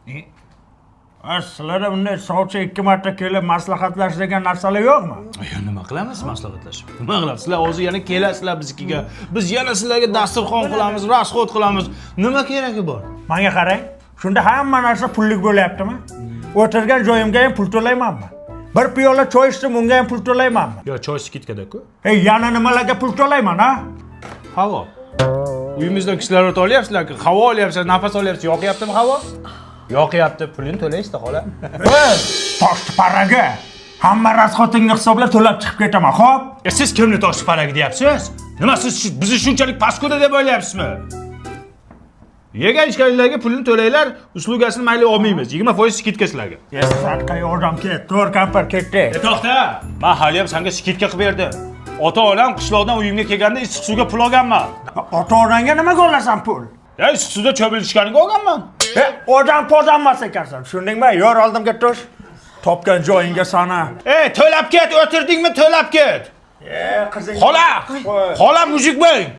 Sizlarda bunday soatcha 2 marta kelib maslahatlashadigan narsalar yo'qmi? Nima qilamiz maslahatlashib? Nima qilamiz? Sizlar hozir yana kelasizlar biznikiga. Biz yana sizlarga dasturxon qilamiz, rasxod qilamiz. Nima keragi bor? Menga qarang, shunda hamma narsa pullik bo'lyaptimi? O'tirgan joyimga ham pul to'laymanmi? Bir piyola choy ichdim, unga ham pul to'laymanmi? Yo, choy skitkada-ku. Yana nimalarga pul to'layman, ha? Havo. Uyimizdan kislorodni olyapsizlar-ku, havo olyapsiz, nafas olyapsiz. Yoqyaptimi havo? Yoqyapti, pulini to'laysiz-da, xola. Toshti paraga. Hamma rasxotingni hisoblab to'lab chiqib ketaman, xo'p? Siz kimni toshib paragi deyapsiz? Nima siz bizni shunchalik paskoda deb o'ylayapsizmi? Yegan ichganlarga pulini to'laylar, uslugasini mayli olmaymiz. 20% skitka sizlarga. Satqa yordam ket, to'r kampir ketdi. To'xta. Men hali ham senga skitka qilib berdim. Ota-onam qishloqdan uyimga kelganda issiq suvga pul olganman. Ota-onangga nimaga olasan pul? Issiq suvda cho'milishganiga olganman. Odam podammas ekansan, tushundingmi? Yor oldimga tush. Topgan joyingga sana. To'lab ket, o'tirdingmi, to'lab ket. Qizing. Xola, xola mujik bo'ling.